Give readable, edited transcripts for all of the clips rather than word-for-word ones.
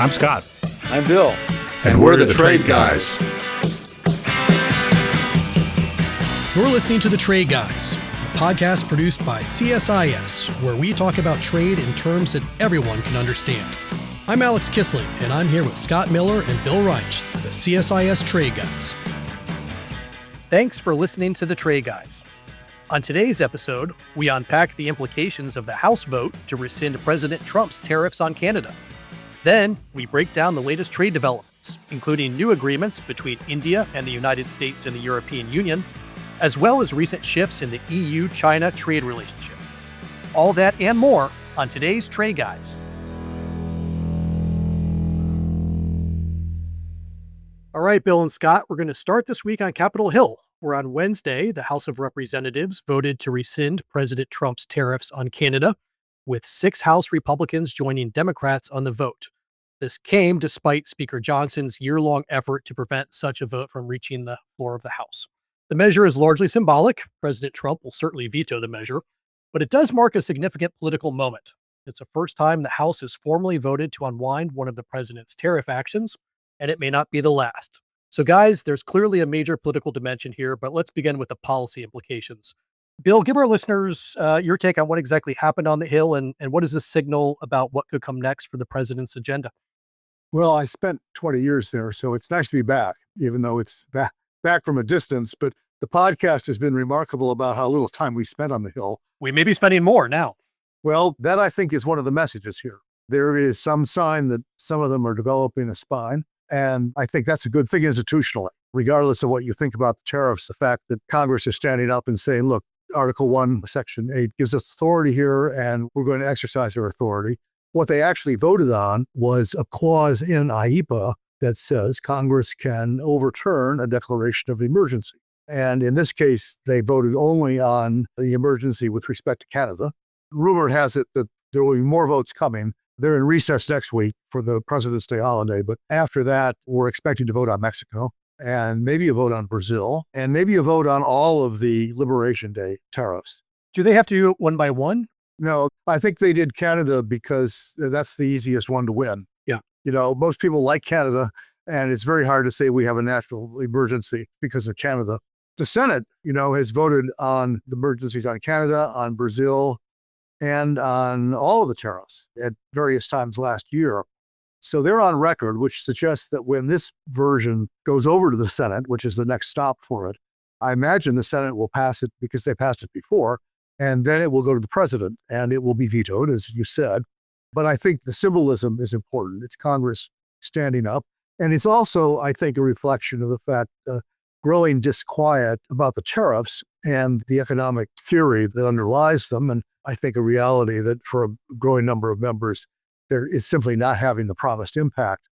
I'm Scott. I'm Bill. And we're the Trade Guys. You're listening to The Trade Guys, a podcast produced by CSIS, where we talk about trade in terms that everyone can understand. I'm Alex Kissling, and I'm here with Scott Miller and Bill Reich, the CSIS Trade Guys. Thanks for listening to The Trade Guys. On today's episode, we unpack the implications of the House vote to rescind President Trump's tariffs on Canada. Then, we break down the latest trade developments, including new agreements between India and the United States and the European Union, as well as recent shifts in the EU-China trade relationship. All that and more on today's Trade Guys. All right, Bill and Scott, we're going to start this week on Capitol Hill, where on Wednesday, the House of Representatives voted to rescind President Trump's tariffs on Canada, with 6 House Republicans joining Democrats on the vote. This came despite Speaker Johnson's year-long effort to prevent such a vote from reaching the floor of the House. The measure is largely symbolic. President Trump will certainly veto the measure, but it does mark a significant political moment. It's the first time the House has formally voted to unwind one of the president's tariff actions, and it may not be the last. So guys, there's clearly a major political dimension here, but let's begin with the policy implications. Bill, give our listeners your take on what exactly happened on the Hill and what does this signal about what could come next for the president's agenda? Well, I spent 20 years there, so it's nice to be back, even though it's back from a distance. But the podcast has been remarkable about how little time we spent on the Hill. We may be spending more now. Well, that I think is one of the messages here. There is some sign that some of them are developing a spine. And I think that's a good thing institutionally, regardless of what you think about the tariffs. The fact that Congress is standing up and saying, look, Article 1, Section 8 gives us authority here, and we're going to exercise our authority. What they actually voted on was a clause in IEPA that says Congress can overturn a declaration of emergency. And in this case, they voted only on the emergency with respect to Canada. Rumor has it that there will be more votes coming. They're in recess next week for the President's Day holiday, but after that, we're expecting to vote on Mexico, and maybe a vote on Brazil, and maybe a vote on all of the Liberation Day tariffs. Do they have to do it one by one? No, I think they did Canada because that's the easiest one to win. Yeah. You know, most people like Canada, and it's very hard to say we have a national emergency because of Canada. The Senate, has voted on the emergencies on Canada, on Brazil, and on all of the tariffs at various times last year. So they're on record, which suggests that when this version goes over to the Senate, which is the next stop for it, I imagine the Senate will pass it because they passed it before, and then it will go to the president and it will be vetoed, as you said. But I think the symbolism is important. It's Congress standing up. And it's also, I think, a reflection of the fact growing disquiet about the tariffs and the economic theory that underlies them. And I think a reality that for a growing number of members, there is simply not having the promised impact.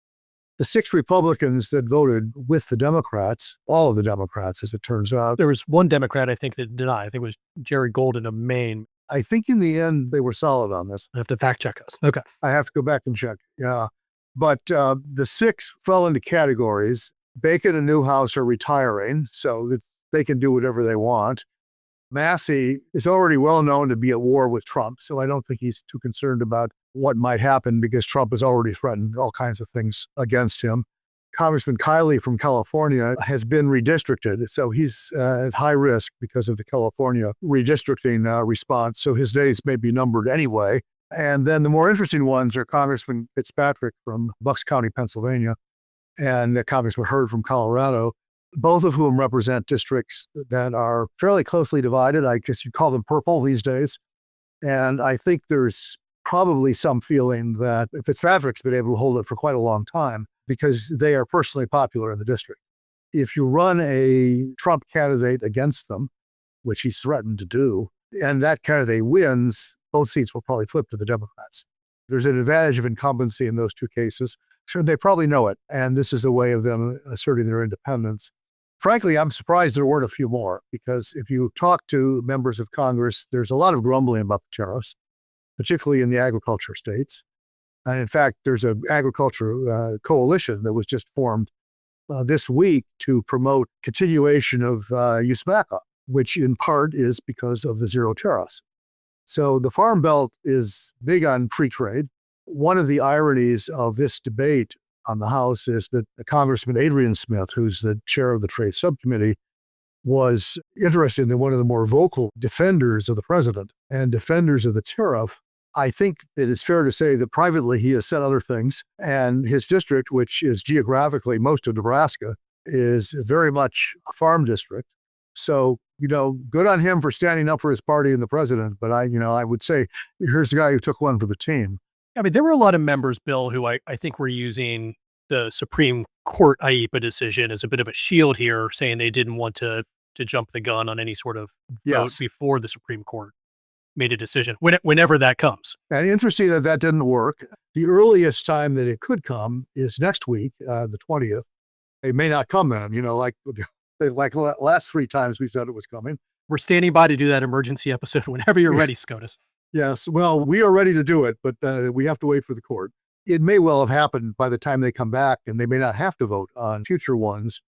The 6 Republicans that voted with the Democrats, all of the Democrats, as it turns out. There was one Democrat, I think, that denied. I think it was Jerry Golden of Maine. I think in the end, they were solid on this. I have to fact check us. Okay. I have to go back and check. Yeah. But the 6 fell into categories. Bacon and Newhouse are retiring, so that they can do whatever they want. Massey is already well known to be at war with Trump, so I don't think he's too concerned about what might happen because Trump has already threatened all kinds of things against him. Congressman Kiley from California has been redistricted, so he's at high risk because of the California redistricting response, so his days may be numbered anyway. And then the more interesting ones are Congressman Fitzpatrick from Bucks County, Pennsylvania, and Congressman Hurd from Colorado, both of whom represent districts that are fairly closely divided. I guess you'd call them purple these days. And I think there's probably some feeling that Fitzpatrick's been able to hold it for quite a long time because they are personally popular in the district. If you run a Trump candidate against them, which he's threatened to do, and that candidate wins, both seats will probably flip to the Democrats. There's an advantage of incumbency in those 2 cases. Sure, they probably know it, and this is the way of them asserting their independence. Frankly, I'm surprised there weren't a few more, because if you talk to members of Congress, there's a lot of grumbling about the tariffs, particularly in the agriculture states. And in fact, there's an agriculture coalition that was just formed this week to promote continuation of USMCA, which in part is because of the zero tariffs. So the Farm Belt is big on free trade. One of the ironies of this debate on the House is that Congressman Adrian Smith, who's the chair of the Trade Subcommittee, was interested in one of the more vocal defenders of the president and defenders of the tariff. I think it is fair to say that privately he has said other things, and his district, which is geographically most of Nebraska, is very much a farm district. So, good on him for standing up for his party and the president. But I would say, here's the guy who took one for the team. I mean, there were a lot of members, Bill, who I think were using the Supreme Court IEPA decision as a bit of a shield here, saying they didn't want to jump the gun on any sort of vote before the Supreme Court made a decision, whenever that comes. And interesting that didn't work. The earliest time that it could come is next week, the 20th. It may not come then, like last 3 times we said it was coming. We're standing by to do that emergency episode whenever you're ready, SCOTUS. Yes, well, we are ready to do it, but we have to wait for the court. It may well have happened by the time they come back, and they may not have to vote on future ones.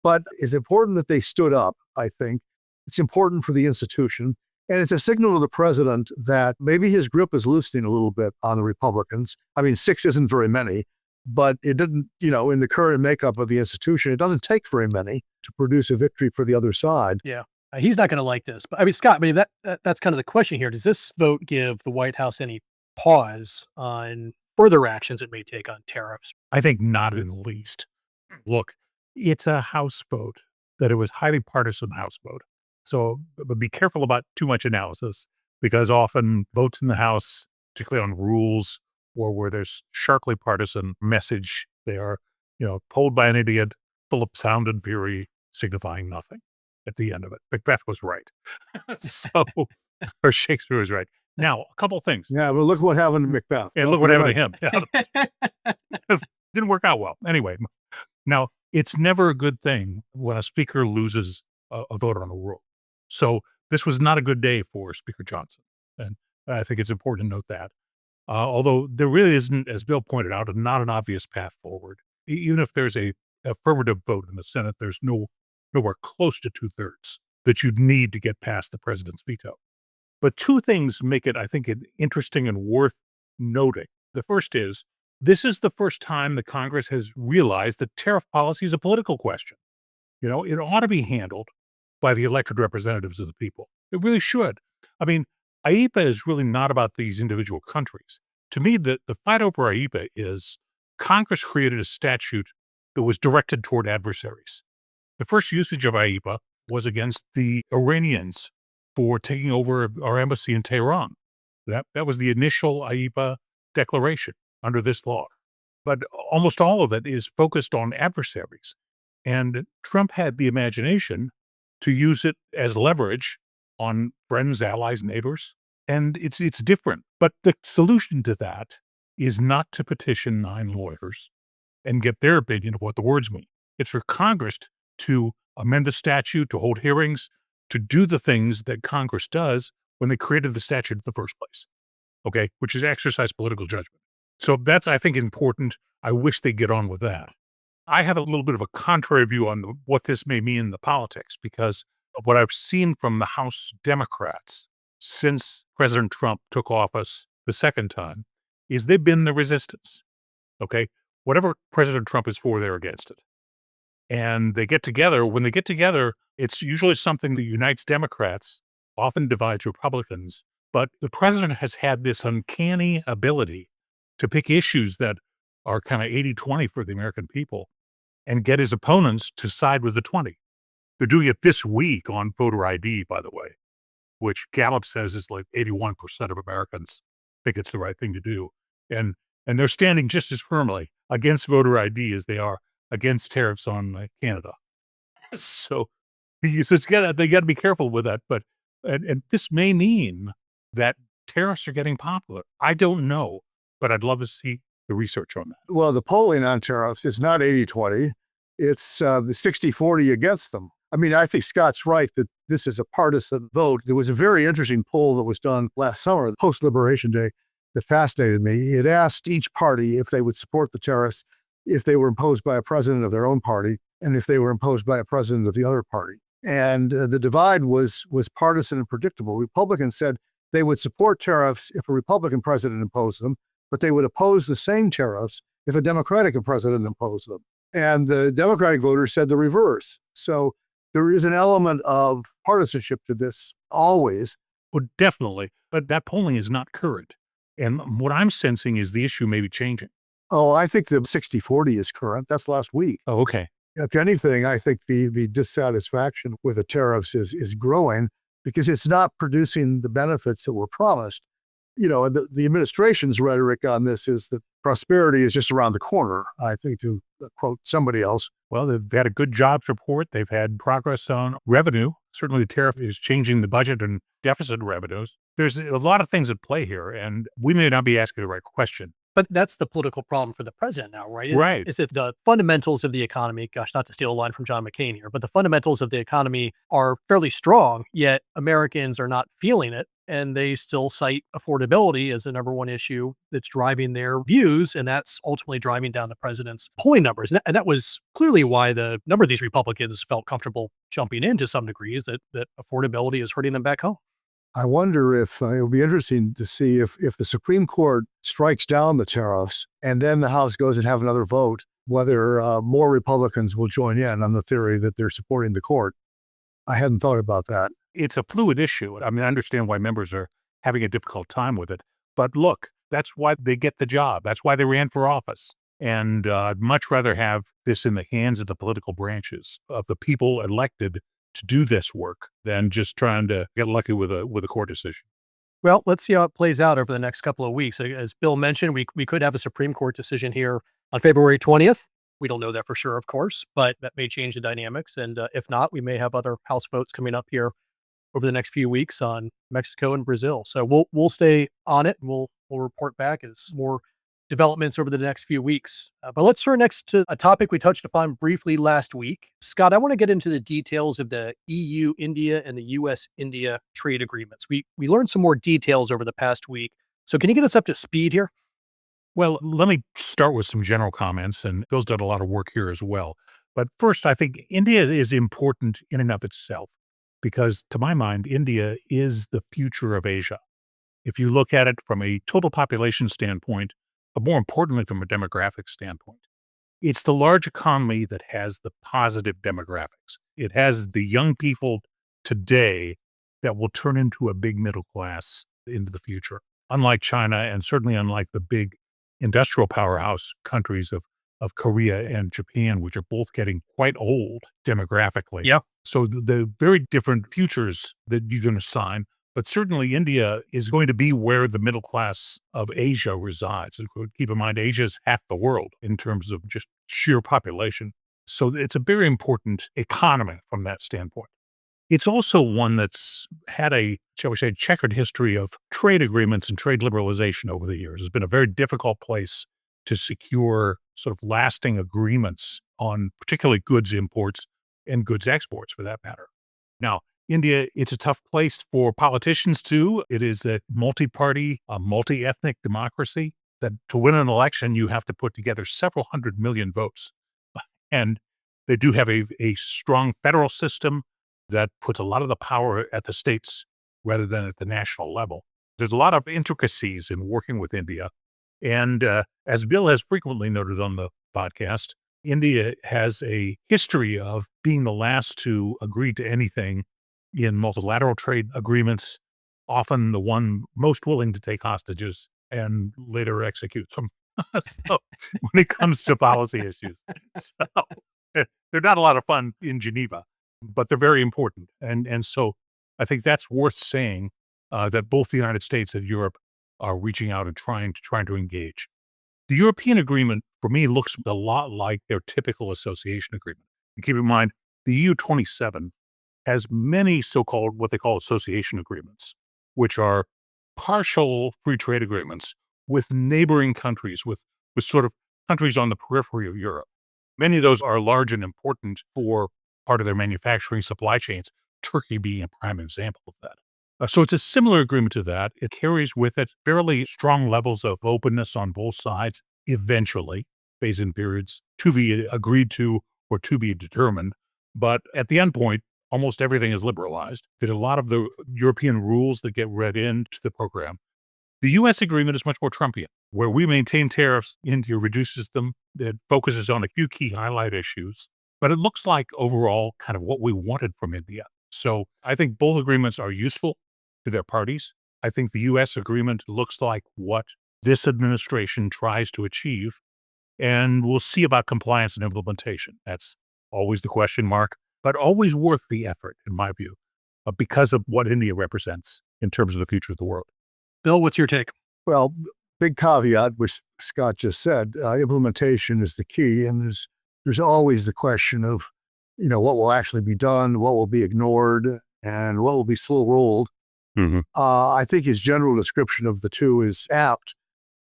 But it's important that they stood up, I think. It's important for the institution. And it's a signal to the president that maybe his grip is loosening a little bit on the Republicans. I mean, 6 isn't very many, but it didn't, in the current makeup of the institution, it doesn't take very many to produce a victory for the other side. Yeah. He's not going to like this. But I mean, Scott, that's kind of the question here. Does this vote give the White House any pause on further actions it may take on tariffs? I think not in the least. Look, it's a House vote, that it was highly partisan House vote. So but be careful about too much analysis, because often votes in the House, particularly on rules or where there's sharply partisan message, they are, pulled by an idiot, full of sound and fury, signifying nothing at the end of it. Macbeth was right. Or Shakespeare was right. Now, a couple things. Yeah, but look what happened to Macbeth. And look what happened to him. Yeah, didn't work out well. Anyway, now, it's never a good thing when a speaker loses a vote on a rule. So this was not a good day for Speaker Johnson. And I think it's important to note that. Although there really isn't, as Bill pointed out, not an obvious path forward. Even if there's a affirmative vote in the Senate, there's nowhere close to 2/3 that you'd need to get past the president's veto. But 2 things make it, I think, interesting and worth noting. The first is, this is the first time that Congress has realized that tariff policy is a political question. It ought to be handled by the elected representatives of the people. It really should. I mean, IEPA is really not about these individual countries. To me, the fight over IEPA is Congress created a statute that was directed toward adversaries. The first usage of IEPA was against the Iranians for taking over our embassy in Tehran. That was the initial IEPA declaration under this law. But almost all of it is focused on adversaries. And Trump had the imagination to use it as leverage on friends, allies, neighbors. And it's different. But the solution to that is not to petition 9 lawyers and get their opinion of what the words mean. It's for Congress to amend the statute, to hold hearings, to do the things that Congress does when they created the statute in the first place, okay, which is exercise political judgment. So that's, I think, important. I wish they'd get on with that. I have a little bit of a contrary view on what this may mean in the politics, because what I've seen from the House Democrats since President Trump took office the second time is they've been the resistance, okay? Whatever President Trump is for, they're against it. And they get together. When they get together, it's usually something that unites Democrats, often divides Republicans. But the president has had this uncanny ability to pick issues that are kind of 80-20 for the American people and get his opponents to side with the 20. They're doing it this week on voter ID, by the way, which Gallup says is like 81% of Americans think it's the right thing to do. And they're standing just as firmly against voter ID as they are against tariffs on Canada. So they got to be careful with that. But and this may mean that tariffs are getting popular. I don't know, but I'd love to see the research on that. Well, the polling on tariffs is not 80-20. It's 60-40 against them. I mean, I think Scott's right that this is a partisan vote. There was a very interesting poll that was done last summer, post-Liberation Day, that fascinated me. It asked each party if they would support the tariffs if they were imposed by a president of their own party and if they were imposed by a president of the other party. And the divide was partisan and predictable. Republicans said they would support tariffs if a Republican president imposed them. but they would oppose the same tariffs if a Democratic president imposed them. And the Democratic voters said the reverse. So there is an element of partisanship to this always. Well, definitely. But that polling is not current. And what I'm sensing is the issue may be changing. Oh, I think the 60-40 is current. That's last week. Oh, okay. If anything, I think the dissatisfaction with the tariffs is growing because it's not producing the benefits that were promised. You know, the administration's rhetoric on this is that prosperity is just around the corner, I think, to quote somebody else. Well, they've had a good jobs report. They've had progress on revenue. Certainly, the tariff is changing the budget and deficit revenues. There's a lot of things at play here, and we may not be asking the right question. But that's the political problem for the president now, right? Right. Is that the fundamentals of the economy, gosh, not to steal a line from John McCain here, but the fundamentals of the economy are fairly strong, yet Americans are not feeling it. And they still cite affordability as the number one issue that's driving their views. And that's ultimately driving down the president's polling numbers. And that was clearly why the number of these Republicans felt comfortable jumping in to some degree, is that affordability is hurting them back home. I wonder if it'll be interesting to see if the Supreme Court strikes down the tariffs and then the House goes and have another vote, whether more Republicans will join in on the theory that they're supporting the court. I hadn't thought about that. It's a fluid issue. I mean, I understand why members are having a difficult time with it. But look, that's why they get the job. That's why they ran for office. And I'd much rather have this in the hands of the political branches, of the people elected to do this work, than just trying to get lucky with a court decision. Well, let's see how it plays out over the next couple of weeks. As Bill mentioned, we could have a Supreme Court decision here on February 20th. We don't know that for sure, of course, but that may change the dynamics. And if not, we may have other House votes coming up here over the next few weeks on Mexico and Brazil. So we'll stay on it, and we'll report back as more developments over the next few weeks. But let's turn next to a topic we touched upon briefly last week. Scott, I want to get into the details of the EU-India and the US-India trade agreements. We learned some more details over the past week. So can you get us up to speed here? Well, let me start with some general comments, and Bill's done a lot of work here as well. But first, I think India is important in and of itself because, to my mind, India is the future of Asia. If you look at it from a total population standpoint, but more importantly, from a demographic standpoint, it's the large economy that has the positive demographics. It has the young people today that will turn into a big middle class into the future. Unlike China, and certainly unlike the big industrial powerhouse countries of Korea and Japan, which are both getting quite old demographically. Yeah. So the very different futures that you can assign. But certainly India is going to be where the middle class of Asia resides. And keep in mind, Asia is half the world in terms of just sheer population. So it's a very important economy from that standpoint. It's also one that's had a, shall we say, checkered history of trade agreements and trade liberalization over the years. It's been a very difficult place to secure sort of lasting agreements on particularly goods imports and goods exports, for that matter. Now, India, it's a tough place for politicians too. It is a multi-party, multi-ethnic democracy that to win an election, you have to put together several 100 million votes. And they do have a strong federal system that puts a lot of the power at the states rather than at the national level. There's a lot of intricacies in working with India. And as Bill has frequently noted on the podcast, India has a history of being the last to agree to anything in multilateral trade agreements, often the one most willing to take hostages and later execute them. So when it comes to policy issues, they're not a lot of fun in Geneva, but they're very important. And so I think that's worth saying that both the United States and Europe are reaching out and trying to engage. The European agreement, for me, looks a lot like their typical association agreement. And keep in mind, the EU 27 has many so-called, what they call association agreements, which are partial free trade agreements with neighboring countries, with sort of countries on the periphery of Europe. Many of those are large and important for part of their manufacturing supply chains, Turkey being a prime example of that. So it's a similar agreement to that. It carries with it fairly strong levels of openness on both sides, eventually, phase-in periods to be agreed to or to be determined. But at the end point, almost everything is liberalized. There's a lot of the European rules that get read into the program. The U.S. agreement is much more Trumpian. Where we maintain tariffs, India reduces them. It focuses on a few key highlight issues, but it looks like overall kind of what we wanted from India. So I think both agreements are useful to their parties. I think the U.S. agreement looks like what this administration tries to achieve, and we'll see about compliance and implementation. That's always the question mark, but always worth the effort, in my view, because of what India represents in terms of the future of the world. Bill, what's your take? Well, big caveat, which Scott just said, implementation is the key. And there's always the question of, what will actually be done, what will be ignored, and what will be slow rolled. I think his general description of the two is apt.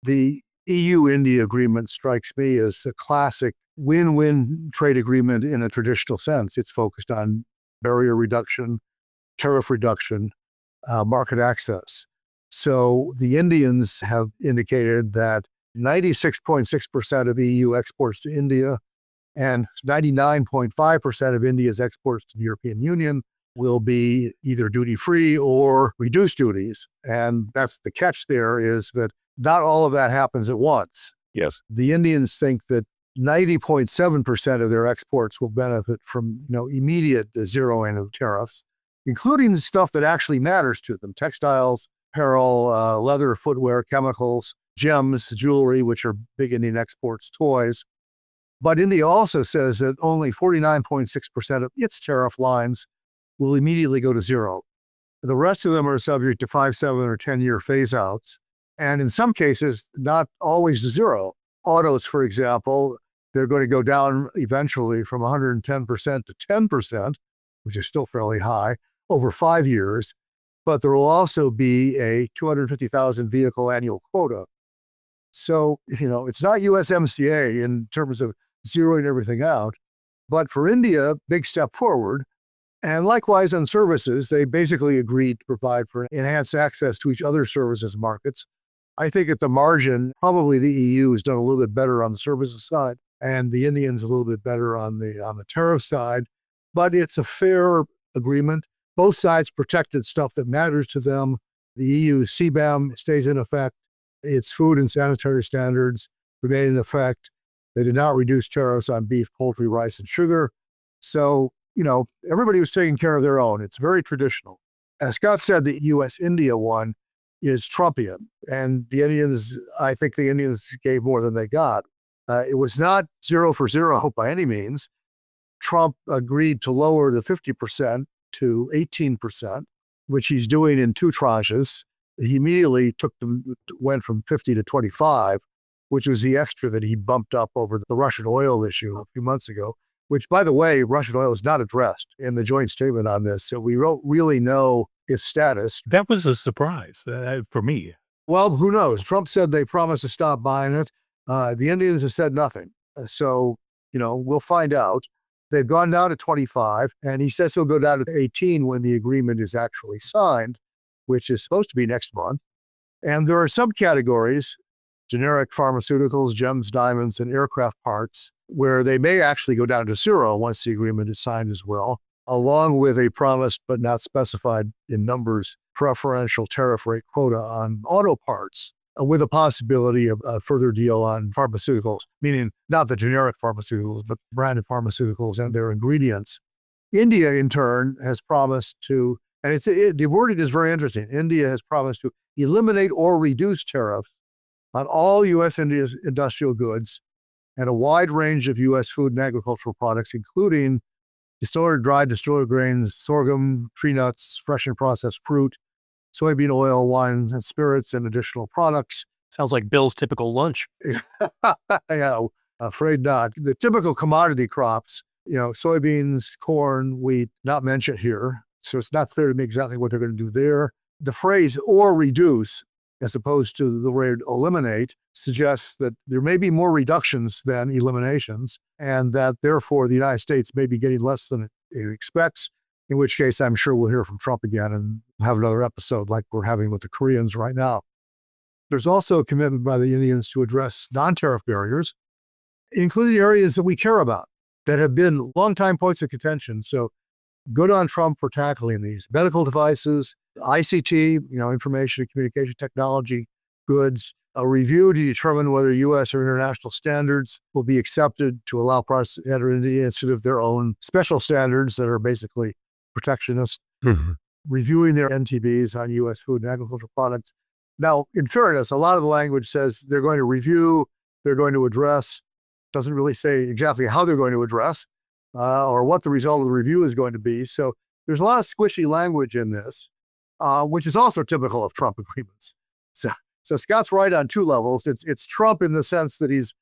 The EU-India agreement strikes me as a classic win-win trade agreement in a traditional sense. It's focused on barrier reduction, tariff reduction, market access. So the Indians have indicated that 96.6% of EU exports to India and 99.5% of India's exports to the European Union will be either duty-free or reduced duties. And that's the catch there, is that not all of that happens at once. Yes. The Indians think that 90.7% of their exports will benefit from, immediate zeroing of tariffs, including the stuff that actually matters to them: textiles, apparel, leather, footwear, chemicals, gems, jewelry, which are big Indian exports, toys. But India also says that only 49.6% of its tariff lines will immediately go to zero. The rest of them are subject to 5, 7, or 10-year phase-outs, and in some cases, not always to zero. Autos, for example, they're going to go down eventually from 110% to 10%, which is still fairly high, over 5 years. But there will also be a 250,000 vehicle annual quota. So, it's not USMCA in terms of zeroing everything out, but for India, big step forward. And likewise on services, they basically agreed to provide for enhanced access to each other's services markets. I think at the margin, probably the EU has done a little bit better on the services side, and the Indians a little bit better on the tariff side. But it's a fair agreement. Both sides protected stuff that matters to them. The EU CBAM stays in effect. Its food and sanitary standards remain in effect. They did not reduce tariffs on beef, poultry, rice, and sugar. So, everybody was taking care of their own. It's very traditional. As Scott said, the US-India one is Trumpian. And I think the Indians gave more than they got. It was not 0 for 0 by any means. Trump agreed to lower the 50% to 18%, which he's doing in 2 tranches. He immediately went from 50 to 25, which was the extra that he bumped up over the Russian oil issue a few months ago, which, by the way, Russian oil is not addressed in the joint statement on this. So we don't really know its status. That was a surprise for me. Well, who knows? Trump said they promised to stop buying it. The Indians have said nothing. So, we'll find out. They've gone down to 25, and he says he'll go down to 18 when the agreement is actually signed, which is supposed to be next month. And there are subcategories, generic pharmaceuticals, gems, diamonds, and aircraft parts, where they may actually go down to 0 once the agreement is signed as well, along with a promised but not specified in numbers preferential tariff rate quota on auto parts, with a possibility of a further deal on pharmaceuticals, meaning not the generic pharmaceuticals, but branded pharmaceuticals and their ingredients. India, in turn, has promised to, and the wording is very interesting, India has promised to eliminate or reduce tariffs on all U.S. India's industrial goods and a wide range of U.S. food and agricultural products, including dried distilled grains, sorghum, tree nuts, fresh and processed fruit, soybean oil, wines and spirits, and additional products. Sounds like Bill's typical lunch. Yeah, afraid not. The typical commodity crops, soybeans, corn, wheat, not mentioned here. So it's not clear to me exactly what they're going to do there. The phrase "or reduce," as opposed to the word "eliminate," suggests that there may be more reductions than eliminations, and that therefore the United States may be getting less than it expects, in which case I'm sure we'll hear from Trump again and have another episode like we're having with the Koreans right now. There's also a commitment by the Indians to address non-tariff barriers, including areas that we care about, that have been long-time points of contention. So good on Trump for tackling these. Medical devices, ICT, information and communication technology, goods, a review to determine whether U.S. or international standards will be accepted to allow products to enter India instead of their own special standards that are basically protectionist, reviewing their NTBs on U.S. food and agricultural products. Now, in fairness, a lot of the language says they're going to review, they're going to address, doesn't really say exactly how they're going to address or what the result of the review is going to be. So there's a lot of squishy language in this, which is also typical of Trump agreements. So Scott's right on two levels. It's Trump in the sense that he's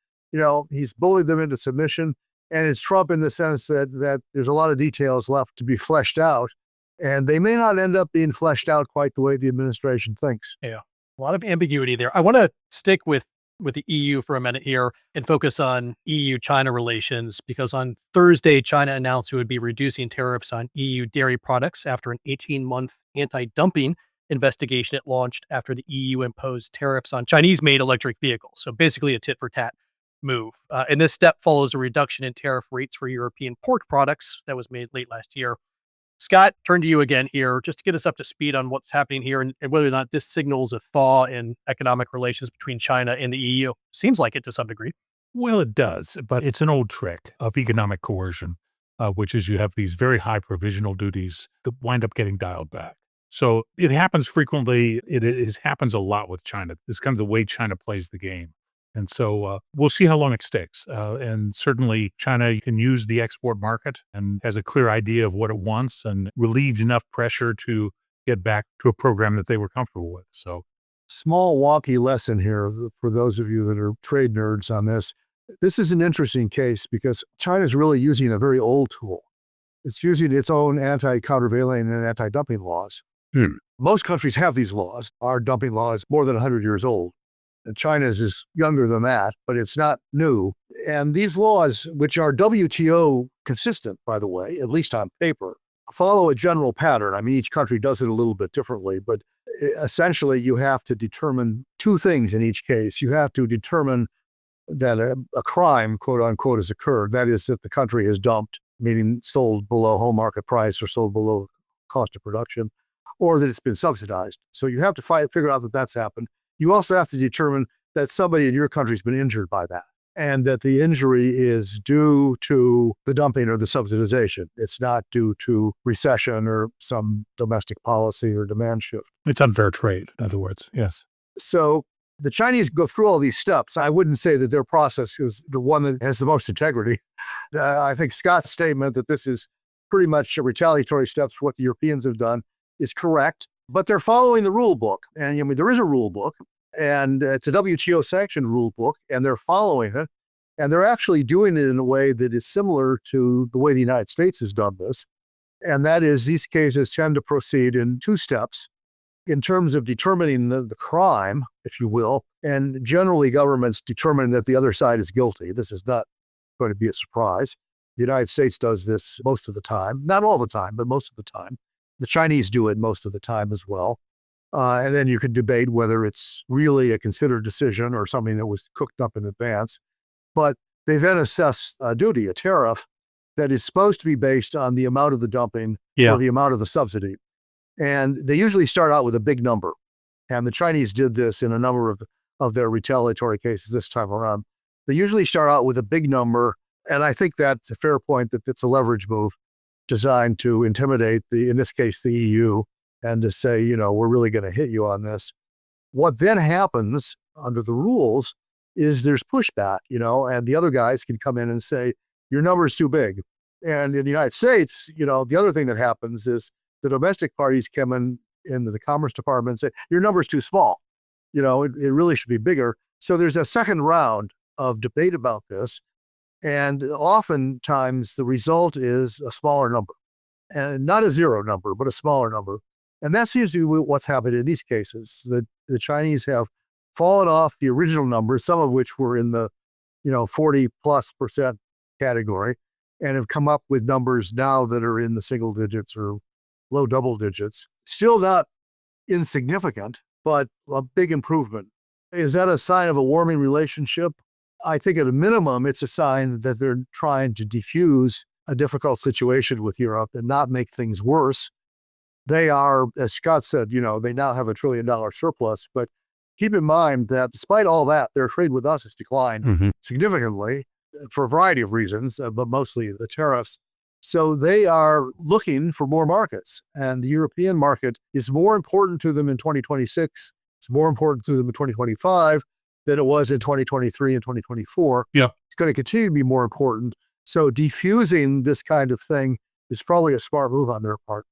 bullied them into submission, and it's Trump in the sense that there's a lot of details left to be fleshed out, and they may not end up being fleshed out quite the way the administration thinks. Yeah, a lot of ambiguity there. I want to stick with the EU for a minute here and focus on EU-China relations, because on Thursday, China announced it would be reducing tariffs on EU dairy products after an 18-month anti-dumping investigation it launched after the EU imposed tariffs on Chinese-made electric vehicles. So basically a tit-for-tat move. And this step follows a reduction in tariff rates for European pork products that was made late last year. Scott, turn to you again here, just to get us up to speed on what's happening here and whether or not this signals a thaw in economic relations between China and the EU. Seems like it to some degree. Well, it does, but it's an old trick of economic coercion, which is you have these very high provisional duties that wind up getting dialed back. So it happens frequently. It happens a lot with China. This is kind of the way China plays the game. And so we'll see how long it sticks. And certainly China can use the export market and has a clear idea of what it wants and relieved enough pressure to get back to a program that they were comfortable with. So small wonky lesson here for those of you that are trade nerds on this. This is an interesting case because China is really using a very old tool. It's using its own anti-countervailing and anti-dumping laws. Most countries have these laws. Our dumping law is more than 100 years old. And China's is younger than that, but it's not new. And these laws, which are WTO consistent, by the way, at least on paper, follow a general pattern. I mean, each country does it a little bit differently, but essentially you have to determine two things in each case. You have to determine that a crime, quote unquote, has occurred. That is, that the country has dumped, meaning sold below home market price or sold below cost of production, or that it's been subsidized. So you have to figure out that that's happened. You also have to determine that somebody in your country has been injured by that, and that the injury is due to the dumping or the subsidization. It's not due to recession or some domestic policy or demand shift. it's unfair trade, in other words. Yes. So the Chinese go through all these steps. I wouldn't say that their process is the one that has the most integrity. I think Scott's statement that this is pretty much a retaliatory steps for what the Europeans have done is correct, but they're following the rule book. And I mean, there is a rule book, and it's a WTO sanctioned rule book, and they're following it. And they're actually doing it in a way that is similar to the way the United States has done this. And that is, these cases tend to proceed in two steps in terms of determining the crime, if you will. And generally, governments determine that the other side is guilty. This is not going to be a surprise. The United States does this most of the time, not all the time, but most of the time. The Chinese do it most of the time as well. And then you could debate whether it's really a considered decision or something that was cooked up in advance. But they then assess a duty, a tariff, that is supposed to be based on the amount of the dumping or the amount of the subsidy. And they usually start out with a big number. And the Chinese did this in a number of their retaliatory cases this time around. They usually start out with a big number. And I think that's a fair point, that it's a leverage move designed to intimidate in this case, the EU, and to say, we're really going to hit you on this. What then happens under the rules is there's pushback, and the other guys can come in and say, your number is too big. And in the United States, the other thing that happens is the domestic parties come into the Commerce Department and say, your number is too small. It really should be bigger. So there's a second round of debate about this. And oftentimes the result is a smaller number, and not a zero number, but a smaller number. And that seems to be what's happened in these cases. The Chinese have fallen off the original numbers, some of which were in the 40+% category, and have come up with numbers now that are in the single digits or low double digits. Still not insignificant, but a big improvement. Is that a sign of a warming relationship? I think at a minimum, it's a sign that they're trying to diffuse a difficult situation with Europe and not make things worse. They are, as Scott said, they now have $1 trillion surplus, but keep in mind that despite all that, their trade with us has declined significantly for a variety of reasons, but mostly the tariffs. So they are looking for more markets, and the European market is more important to them in 2026. It's more important to them in 2025 than it was in 2023 and 2024. Yeah. It's going to continue to be more important. So defusing this kind of thing is probably a smart move on their part.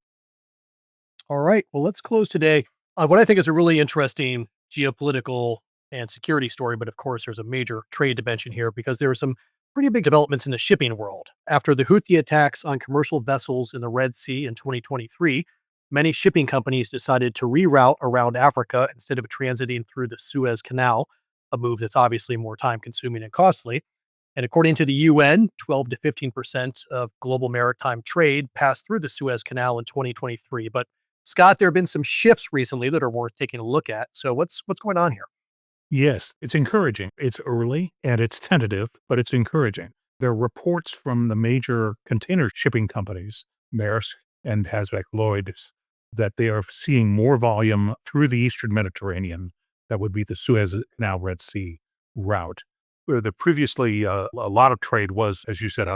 All right. Well, let's close today on what I think is a really interesting geopolitical and security story. But of course, there's a major trade dimension here because there are some pretty big developments in the shipping world. After the Houthi attacks on commercial vessels in the Red Sea in 2023, many shipping companies decided to reroute around Africa instead of transiting through the Suez Canal, a move that's obviously more time consuming and costly. And according to the UN, 12 to 15% of global maritime trade passed through the Suez Canal in 2023. But Scott, there have been some shifts recently that are worth taking a look at. So what's going on here? Yes, it's encouraging. It's early and it's tentative, but it's encouraging. There are reports from the major container shipping companies, Maersk and Hapag-Lloyd, that they are seeing more volume through the Eastern Mediterranean. That would be the Suez Canal Red Sea route. Where the previously a lot of trade was, as you said,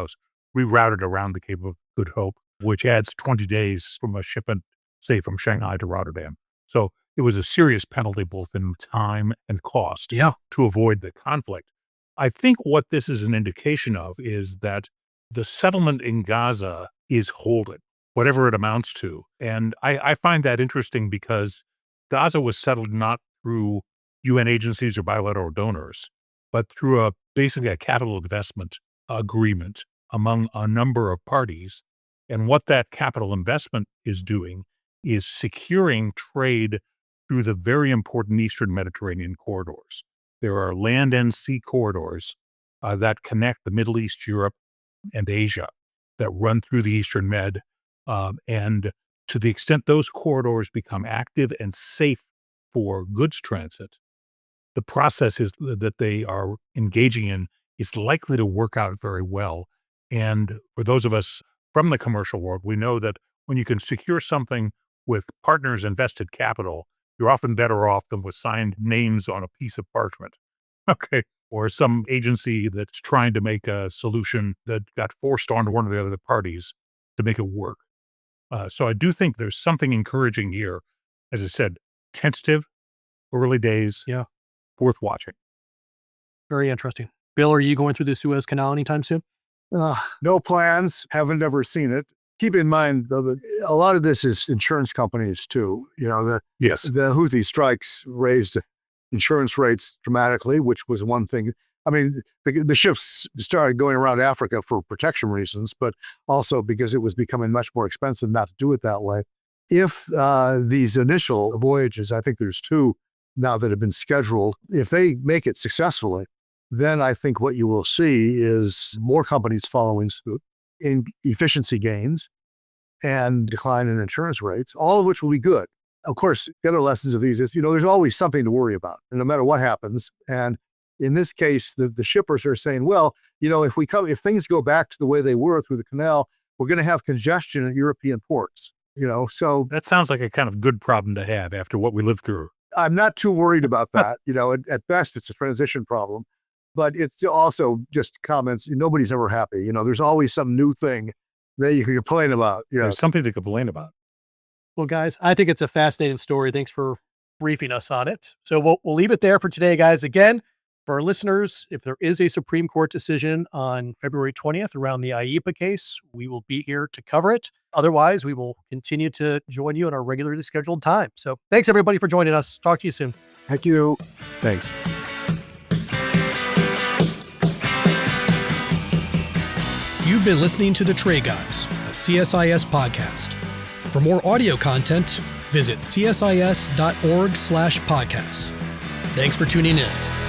rerouted around the Cape of Good Hope, which adds 20 days from a shipment, say, from Shanghai to Rotterdam. So it was a serious penalty both in time and cost to avoid the conflict. I think what this is an indication of is that the settlement in Gaza is holding, whatever it amounts to. And I find that interesting because Gaza was settled not through UN agencies or bilateral donors, but through basically a capital investment agreement among a number of parties. And what that capital investment is doing is securing trade through the very important Eastern Mediterranean corridors. There are land and sea corridors that connect the Middle East, Europe, and Asia that run through the Eastern Med. And to the extent those corridors become active and safe for goods transit, the process that they are engaging in is likely to work out very well. And for those of us from the commercial world, we know that when you can secure something with partners' invested capital, you're often better off than with signed names on a piece of parchment, okay? Or some agency that's trying to make a solution that got forced onto one of the other parties to make it work. So I do think there's something encouraging here. As I said, tentative, early days, worth watching. Very interesting. Bill, are you going through the Suez Canal anytime soon? No plans. Haven't ever seen it. Keep in mind, though, a lot of this is insurance companies, too. You know, the Houthi strikes raised insurance rates dramatically, which was one thing. I mean, the ships started going around Africa for protection reasons, but also because it was becoming much more expensive not to do it that way. If these initial voyages, I think there's 2 now that have been scheduled, if they make it successfully, then I think what you will see is more companies following suit in efficiency gains and decline in insurance rates, all of which will be good. Of course, the other lessons of these is, there's always something to worry about, and no matter what happens. And in this case, the shippers are saying, well, if things go back to the way they were through the canal, we're going to have congestion at European ports. So that sounds like a kind of good problem to have after what we lived through. I'm not too worried about that. At best, it's a transition problem. But it's also just comments. Nobody's ever happy. There's always some new thing that you can complain about. There's something to complain about. Well, guys, I think it's a fascinating story. Thanks for briefing us on it. So we'll leave it there for today, guys. Again, for our listeners, if there is a Supreme Court decision on February 20th around the IEEPA case, we will be here to cover it. Otherwise, we will continue to join you in our regularly scheduled time. So thanks, everybody, for joining us. Talk to you soon. Thank you. Thanks. You've been listening to The Trade Guys, a CSIS podcast. For more audio content, visit csis.org/podcasts. Thanks for tuning in.